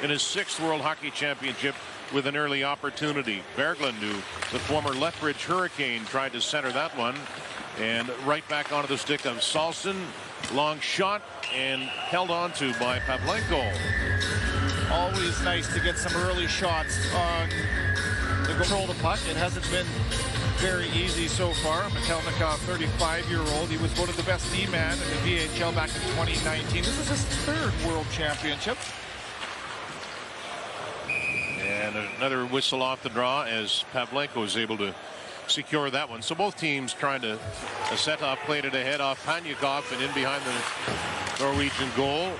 in his 6th World Hockey Championship with an early opportunity. Berglund, who the former Lethbridge Hurricane, tried to center that one. And right back onto the stick of Salston. Long shot and held on to by Pavlenko. Always nice to get some early shots on the control of the puck. It hasn't been very easy so far. Metelnikov, 35-year-old. He was voted the best D-man in the VHL back in 2019. This is his 3rd World Championship. And another whistle off the draw as Pavlenko is able to secure that one. So both teams trying to set off, played it ahead off Panyukov and in behind the Norwegian goal.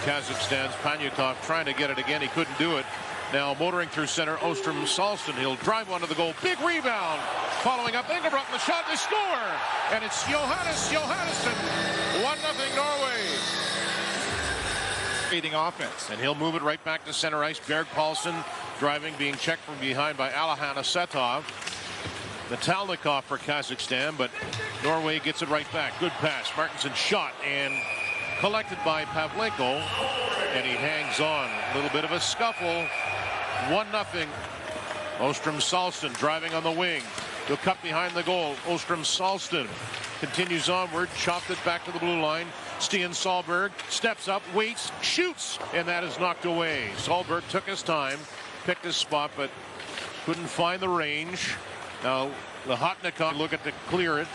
Kazakhstan's Panyukov trying to get it again. He couldn't do it. Now motoring through center, Ostrom Salston. He'll drive one to the goal. Big rebound. Following up Ingebrigtsen, the shot, they score. And it's Johannes Johannesson. 1-0 Norway. Offense. And he'll move it right back to center ice. Berg Paulson driving, being checked from behind by Alahan Asetov. Metelnikov for Kazakhstan, but Norway gets it right back. Good pass. Martinson shot and collected by Pavlenko, and he hangs on. A little bit of a scuffle. 1-0. Ostrom Salston driving on the wing. He'll cut behind the goal. Ostrom Salston continues onward, chopped it back to the blue line. Stian Solberg steps up, waits, shoots, and that is knocked away. Solberg took his time, picked his spot, but couldn't find the range. Now the Hotnikov looking to clear it.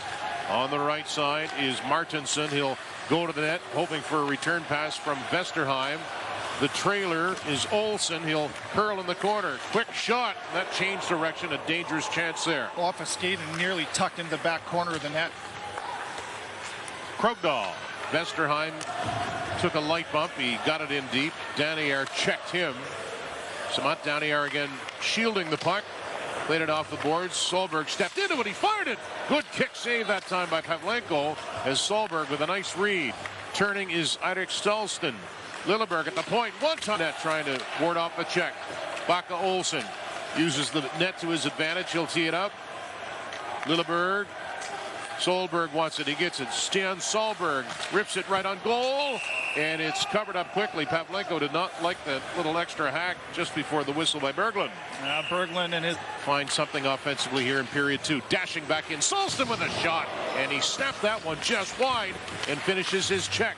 On the right side is Martinson. He'll go to the net, hoping for a return pass from Vesterheim. The trailer is Olsen. He'll curl in the corner. Quick shot. That changed direction. A dangerous chance there. Off a skate and nearly tucked into the back corner of the net. Krogdahl. Vesterheim took a light bump. He got it in deep. Danier checked him. Samant Danier again shielding the puck. Played it off the boards. Solberg stepped into it. He fired it. Good kick save that time by Pavlenko as Solberg with a nice read. Turning is Eirik Stolsten. Lilleberg at the point. One time net trying to ward off the check. Baka Olsen uses the net to his advantage. He'll tee it up. Lilleberg. Solberg wants it. He gets it. Stian Solberg rips it right on goal. And it's covered up quickly. Pavlenko did not like the little extra hack just before the whistle by Berglund. Berglund and his find something offensively here in period 2. Dashing back in. Salston with a shot. And he snapped that one just wide and finishes his check.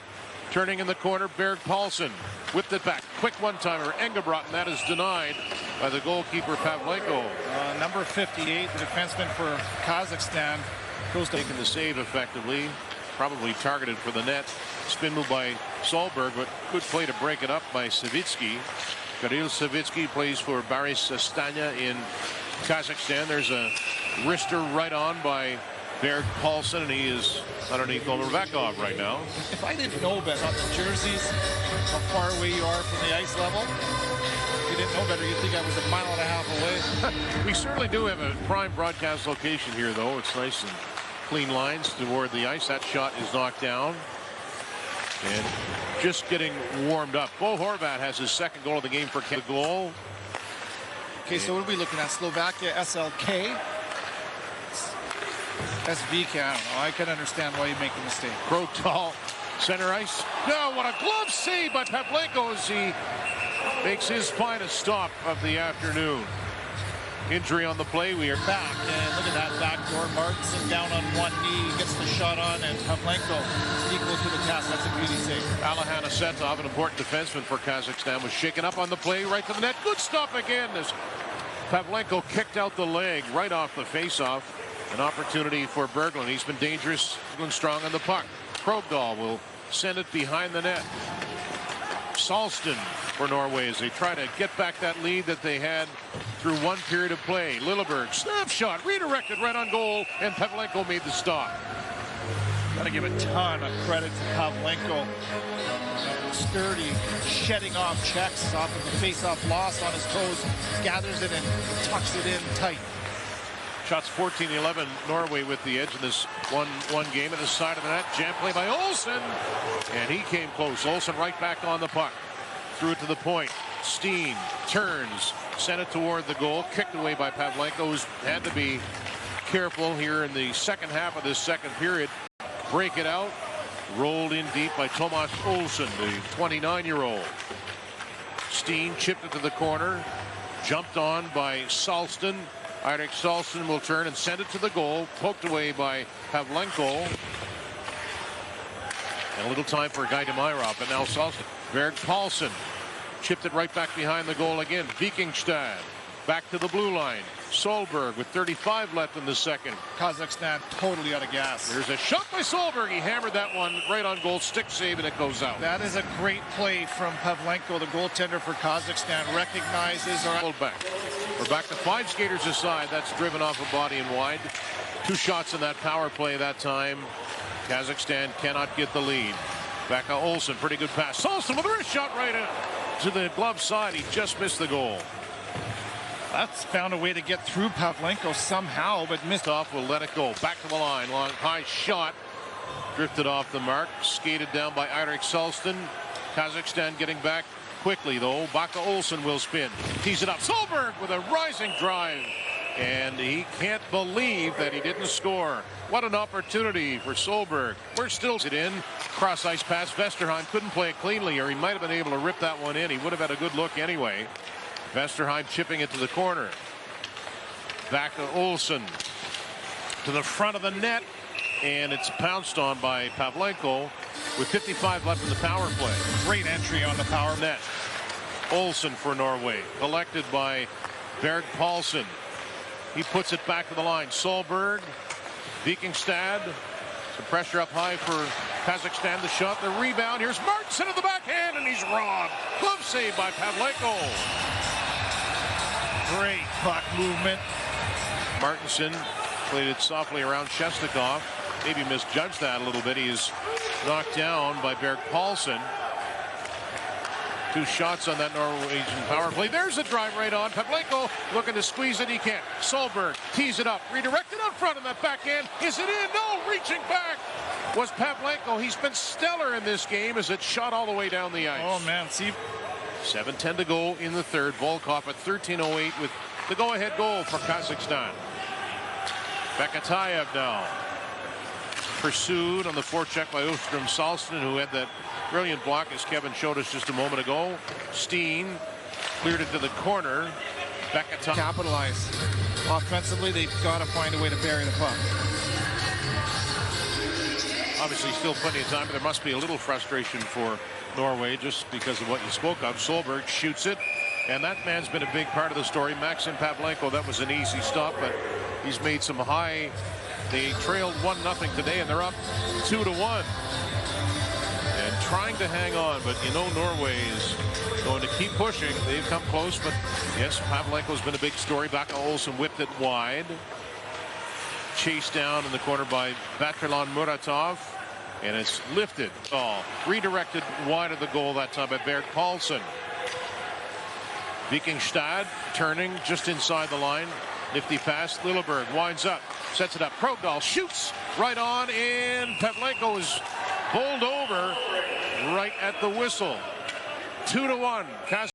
Turning in the corner, Berg Paulson whipped it back. Quick one-timer. Ingebrigtsen. That is denied by the goalkeeper Pavlenko. Number 58, the defenseman for Kazakhstan. Goes to taking the save effectively. Probably targeted for the net. Spin move by Solberg, but good play to break it up by Savitsky. Kirill Savitsky plays for Boris Astana in Kazakhstan. There's a wrister right on by Berg Paulson, and he is underneath Overvakov right now. If I didn't know better on the jerseys, how far away you are from the ice level, if you didn't know better, you'd think I was 1.5 miles away. We certainly do have a prime broadcast location here, though. It's nice and clean lines toward the ice. That shot is knocked down. And just getting warmed up. Bo Horvat has his 2nd goal of the game for the goal. Okay, so what are we looking at? Slovakia, SLK. SVK, I don't know. I can understand why you make the mistake. Krogdahl, center ice. No, what a glove save by Pavlenko as he makes his finest stop of the afternoon. Injury on the play. We are back, and look at that backdoor. Martinson down on one knee, gets the shot on, and Pavlenko equal to the task. That's a beauty save. Alahan Asetov, an important defenseman for Kazakhstan, was shaken up on the play, right to the net. Good stop again as Pavlenko kicked out the leg right off the faceoff. An opportunity for Berglund. He's been dangerous. Berglund strong on the puck. Krogdahl will send it behind the net. Salston for Norway as they try to get back that lead that they had through one period of play. Lilleberg, snapshot, redirected right on goal, and Pavlenko made the stop. Got to give a ton of credit to Pavlenko. Sturdy, shedding off checks off of the face-off loss on his toes, gathers it and tucks it in tight. Shots 14-11, Norway with the edge in this one game at the side of the net. Jam play by Olsen, and he came close. Olsen right back on the puck. Threw it to the point. Steen turns, sent it toward the goal. Kicked away by Pavlenko, who's had to be careful here in the second half of this second period. Break it out. Rolled in deep by Tomas Olsen, the 29-year-old. Steen chipped it to the corner. Jumped on by Salston. Eirik Salston will turn and send it to the goal. Poked away by Pavlenko. And a little time for Guy Demairov, but now Salston. Berg Paulsen chipped it right back behind the goal again. Vikingstad back to the blue line. Solberg with 35 left in the second. Kazakhstan totally out of gas. There's a shot by Solberg. He hammered that one right on goal. Stick save, and it goes out. That is a great play from Pavlenko, the goaltender for Kazakhstan. Recognizes our back. We're back to 5 skaters aside. That's driven off a body and wide. 2 shots in that power play that time. Kazakhstan cannot get the lead. Back to Olsen. Pretty good pass. Olsen with a wrist shot right in to the glove side. He just missed the goal. That's found a way to get through Pavlenko somehow, but missed. Off will let it go. Back to the line. Long high shot. Drifted off the mark. Skated down by Eirik Salston. Kazakhstan getting back quickly, though. Baka Olsen will spin. Tees it up. Solberg with a rising drive. And he can't believe that he didn't score. What an opportunity for Solberg. We're still it in. Cross ice pass. Vesterheim couldn't play it cleanly, or he might have been able to rip that one in. He would have had a good look anyway. Vesterheim chipping it to the corner. Back to Olsen. To the front of the net. And it's pounced on by Pavlenko with 55 left in the power play. Great entry on the power net. Olsen for Norway. Collected by Berg Paulsen. He puts it back to the line. Solberg. Vikingstad. Some pressure up high for Kazakhstan. The shot. The rebound. Here's Martinson at the backhand, and he's robbed. Glove save by Pavlenko. Great puck movement. Martinson played it softly around Shestakov. Maybe misjudged that a little bit. He is knocked down by Berg Paulsen. 2 shots on that Norwegian power play. There's a drive right on. Pavlenko looking to squeeze it. He can't. Solberg tees it up. Redirected up front in that backhand. Is it in? No. Reaching back was Pavlenko. He's been stellar in this game as it shot all the way down the ice. Oh, man. See. 7:10 to go in the third. Volkov at 13:08 with the go-ahead goal for Kazakhstan. Bekatayev now. Pursued on the forecheck by Ostrom Salston, who had that brilliant block, as Kevin showed us just a moment ago. Steen cleared it to the corner. Bekatayev. Capitalize. Offensively, they've got to find a way to bury the puck. Obviously, still plenty of time, but there must be a little frustration for Norway just because of what you spoke of. Solberg shoots it, and that man's been a big part of the story. Maxim Pavlenko, that was an easy stop, but he's made some high. They trailed 1-0 today, and they're up 2-1. And trying to hang on, but you know Norway is going to keep pushing. They've come close, but yes, Pavlenko's been a big story. Baka Olsen whipped it wide. Chased down in the corner by Batrlan Muratov. And it's lifted. Redirected wide of the goal that time by Berg Paulsen. Vikingstad turning just inside the line. Nifty pass. Lilleberg winds up. Sets it up. Krogdahl shoots right on, and Pavlenko is bowled over right at the whistle. 2-1.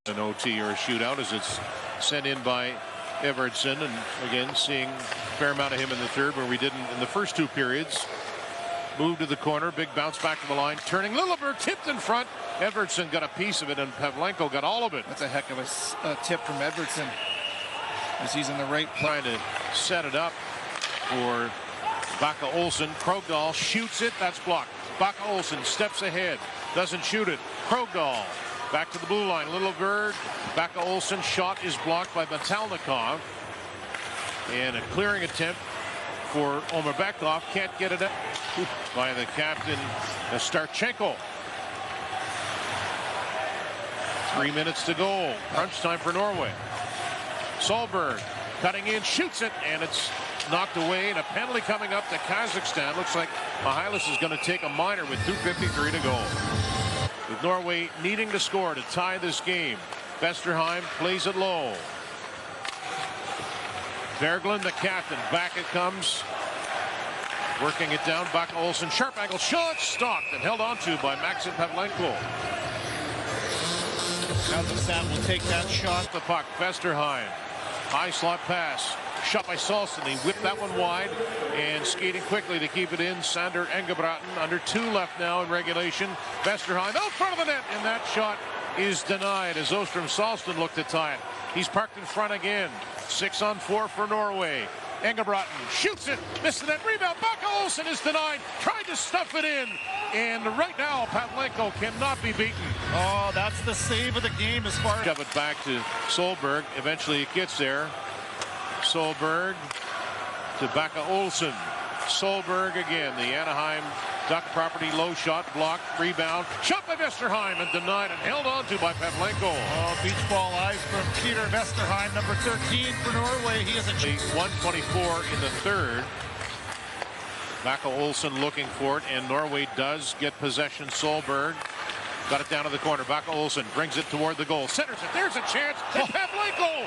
An OT or a shootout as it's sent in by Evertsen. And again, seeing a fair amount of him in the third where we didn't in the first 2 periods. Move to the corner. Big bounce back to the line. Turning. Lilleberg tipped in front. Evertsen got a piece of it, and Pavlenko got all of it. That's a heck of a tip from Evertsen, as he's in the right trying to set it up for Baka Olsen. Krogdahl shoots it. That's blocked. Baka Olsen steps ahead. Doesn't shoot it. Krogdahl back to the blue line. Lilleberg. Baka Olsen shot is blocked by Metalnikov. And a clearing attempt for Omerbekov. Can't get it up by the captain, Starchenko. 3 minutes to go. Crunch time for Norway. Solberg cutting in, shoots it, and it's knocked away. And a penalty coming up to Kazakhstan. Looks like Mihalis is going to take a minor with 2:53 to go. With Norway needing to score to tie this game. Vesterheim plays it low. Berglund, the captain, back it comes. Working it down, Baka Olsen, sharp angle shot, stopped and held on to by Maxim Pavlenko. Kazakhstan will take that shot. The puck, Vesterheim, high slot pass, shot by Salston. He whipped that one wide and skating quickly to keep it in. Sander Engebraten under 2 left now in regulation. Vesterheim out front of the net, and that shot is denied as Ostrom Salston looked to tie it. He's parked in front again. 6-on-4 for Norway. Engebrotten shoots it, missed the net, rebound. Baka Olsen is denied, tried to stuff it in, and right now Pavlenko cannot be beaten. Oh, that's the save of the game as far as... Shove it back to Solberg. Eventually it gets there. Solberg to Baka Olsen. Solberg again, the Anaheim Duck property, low shot, blocked, rebound, shot by Vesterheim and denied and held on to by Pavlenko. Oh, beach ball eyes from Peter Vesterheim, number 13 for Norway. He is a 124 in the third. Baka Olsen looking for it, and Norway does get possession. Solberg got it down to the corner. Baka Olsen brings it toward the goal, centers it. There's a chance. And Pavlenko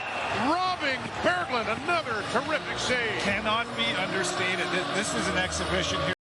robbing Berglund. Another terrific save. Cannot be understated. This is an exhibition here.